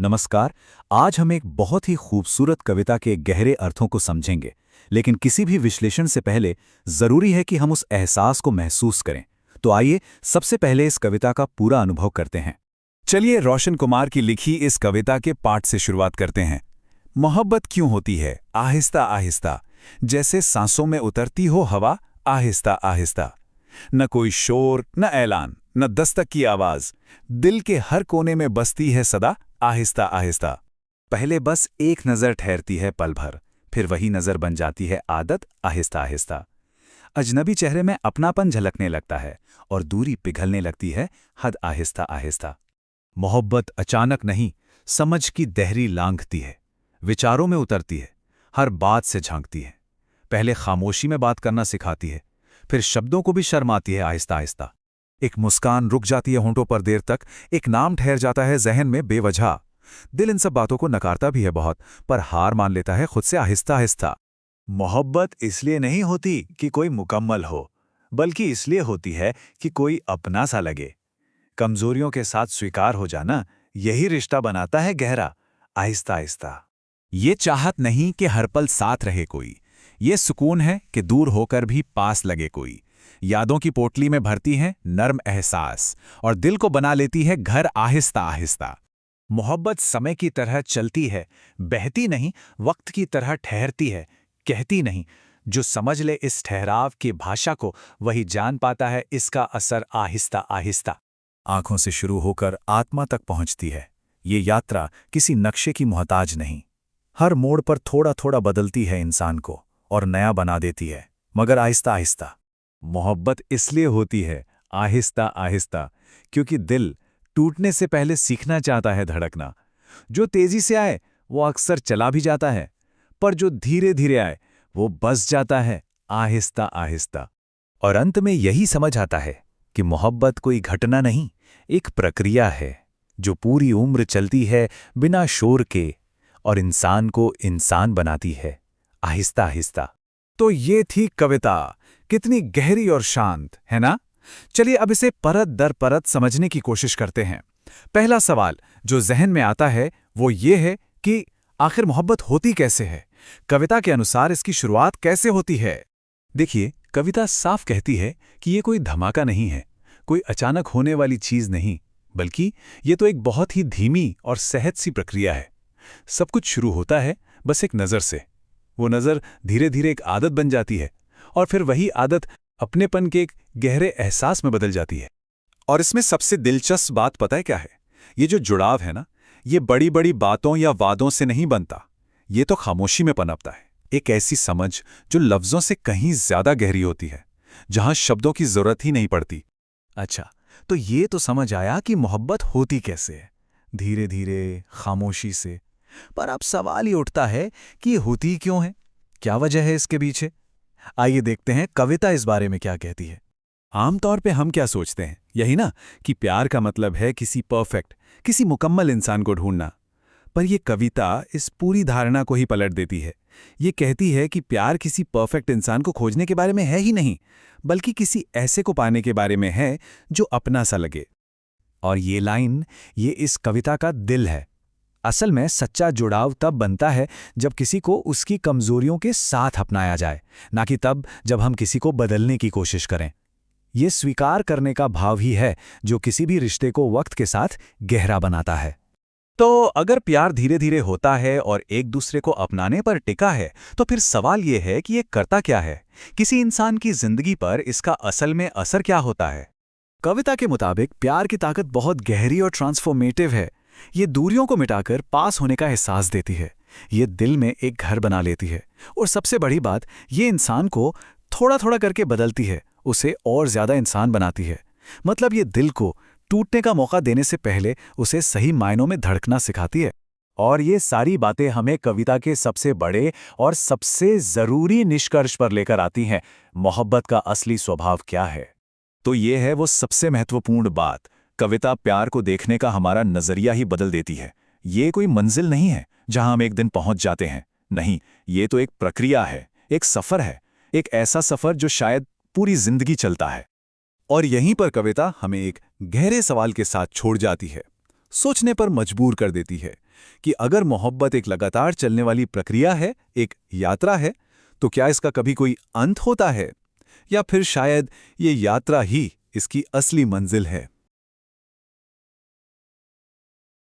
नमस्कार। आज हम एक बहुत ही खूबसूरत कविता के गहरे अर्थों को समझेंगे, लेकिन किसी भी विश्लेषण से पहले जरूरी है कि हम उस एहसास को महसूस करें। तो आइए सबसे पहले इस कविता का पूरा अनुभव करते हैं। चलिए रोशन कुमार की लिखी इस कविता के पाठ से शुरुआत करते हैं। मोहब्बत क्यों होती है आहिस्ता आहिस्ता, जैसे सांसों में उतरती हो हवा आहिस्ता आहिस्ता। न कोई शोर, न ऐलान, न दस्तक की आवाज, दिल के हर कोने में बसती है सदा आहिस्ता आहिस्ता। पहले बस एक नज़र ठहरती है पल भर, फिर वही नज़र बन जाती है आदत आहिस्ता आहिस्ता। अजनबी चेहरे में अपनापन झलकने लगता है और दूरी पिघलने लगती है हद आहिस्ता आहिस्ता। मोहब्बत अचानक नहीं, समझ की देहरी लांघती है, विचारों में उतरती है, हर बात से झांकती है। पहले खामोशी में बात करना सिखाती है, फिर शब्दों को भी शर्माती है आहिस्ता आहिस्ता। एक मुस्कान रुक जाती है होंठों पर देर तक, एक नाम ठहर जाता है जहन में बेवजह। दिल इन सब बातों को नकारता भी है बहुत, पर हार मान लेता है खुद से आहिस्ता आहिस्ता। मोहब्बत इसलिए नहीं होती कि कोई मुकम्मल हो, बल्कि इसलिए होती है कि कोई अपना सा लगे। कमजोरियों के साथ स्वीकार हो जाना, यही रिश्ता बनाता है गहरा आहिस्ता आहिस्ता। ये चाहत नहीं कि हर पल साथ रहे कोई, ये सुकून है कि दूर होकर भी पास लगे कोई। यादों की पोटली में भरती है नर्म एहसास और दिल को बना लेती है घर आहिस्ता आहिस्ता। मोहब्बत समय की तरह चलती है, बहती नहीं, वक्त की तरह ठहरती है, कहती नहीं। जो समझ ले इस ठहराव की भाषा को, वही जान पाता है इसका असर आहिस्ता आहिस्ता। आंखों से शुरू होकर आत्मा तक पहुंचती है। ये यात्रा किसी नक्शे की मोहताज नहीं, हर मोड़ पर थोड़ा थोड़ा बदलती है इंसान को और नया बना देती है, मगर आहिस्ता आहिस्ता। मोहब्बत इसलिए होती है आहिस्ता आहिस्ता, क्योंकि दिल टूटने से पहले सीखना चाहता है धड़कना। जो तेजी से आए वो अक्सर चला भी जाता है, पर जो धीरे धीरे आए वो बस जाता है आहिस्ता आहिस्ता। और अंत में यही समझ आता है कि मोहब्बत कोई घटना नहीं, एक प्रक्रिया है जो पूरी उम्र चलती है बिना शोर के और इंसान को इंसान बनाती है आहिस्ता आहिस्ता। तो ये थी कविता, कितनी गहरी और शांत है ना। चलिए अब इसे परत दर परत समझने की कोशिश करते हैं। पहला सवाल जो जहन में आता है वो ये है कि आखिर मोहब्बत होती कैसे है। कविता के अनुसार इसकी शुरुआत कैसे होती है। देखिए, कविता साफ कहती है कि ये कोई धमाका नहीं है, कोई अचानक होने वाली चीज नहीं, बल्कि ये तो एक बहुत ही धीमी और सहज सी प्रक्रिया है। सब कुछ शुरू होता है बस एक नज़र से। वो नज़र धीरे धीरे एक आदत बन जाती है और फिर वही आदत अपनेपन के एक गहरे एहसास में बदल जाती है। और इसमें सबसे दिलचस्प बात पता है क्या है? ये जो जुड़ाव है ना, ये बड़ी बड़ी बातों या वादों से नहीं बनता, ये तो खामोशी में पनपता है। एक ऐसी समझ जो लफ्ज़ों से कहीं ज्यादा गहरी होती है, जहां शब्दों की जरूरत ही नहीं पड़ती। अच्छा, तो ये तो समझ आया कि मोहब्बत होती कैसे है, धीरे धीरे, खामोशी से। पर अब सवाल ही उठता है कि ये होती क्यों है, क्या वजह है इसके पीछे। आइए देखते हैं कविता इस बारे में क्या कहती है। आमतौर पे हम क्या सोचते हैं, यही ना, कि प्यार का मतलब है किसी परफेक्ट, किसी मुकम्मल इंसान को ढूंढना। पर यह कविता इस पूरी धारणा को ही पलट देती है। ये कहती है कि प्यार किसी परफेक्ट इंसान को खोजने के बारे में है ही नहीं, बल्कि किसी ऐसे को पाने के बारे में है जो अपना सा लगे। और ये लाइन, ये इस कविता का दिल है। असल में सच्चा जुड़ाव तब बनता है जब किसी को उसकी कमजोरियों के साथ अपनाया जाए, ना कि तब जब हम किसी को बदलने की कोशिश करें। ये स्वीकार करने का भाव ही है जो किसी भी रिश्ते को वक्त के साथ गहरा बनाता है। तो अगर प्यार धीरे धीरे होता है और एक दूसरे को अपनाने पर टिका है, तो फिर सवाल ये है कि ये करता क्या है, किसी इंसान की जिंदगी पर इसका असल में असर क्या होता है। कविता के मुताबिक प्यार की ताकत बहुत गहरी और ट्रांसफॉर्मेटिव है। ये दूरियों को मिटाकर पास होने का एहसास देती है, ये दिल में एक घर बना लेती है, और सबसे बड़ी बात, ये इंसान को थोड़ा थोड़ा करके बदलती है, उसे और ज्यादा इंसान बनाती है। मतलब ये दिल को टूटने का मौका देने से पहले उसे सही मायनों में धड़कना सिखाती है। और ये सारी बातें हमें कविता के सबसे बड़े और सबसे जरूरी निष्कर्ष पर लेकर आती हैं। मोहब्बत का असली स्वभाव क्या है? तो ये है वो सबसे महत्वपूर्ण बात। कविता प्यार को देखने का हमारा नजरिया ही बदल देती है। ये कोई मंजिल नहीं है जहां हम एक दिन पहुंच जाते हैं, नहीं, ये तो एक प्रक्रिया है, एक सफर है, एक ऐसा सफर जो शायद पूरी जिंदगी चलता है। और यहीं पर कविता हमें एक गहरे सवाल के साथ छोड़ जाती है। सोचने पर मजबूर कर देती है कि अगर मोहब्बत एक लगातार चलने वाली प्रक्रिया है, एक यात्रा है, तो क्या इसका कभी कोई अंत होता है? या फिर शायद ये यात्रा ही इसकी असली मंजिल है?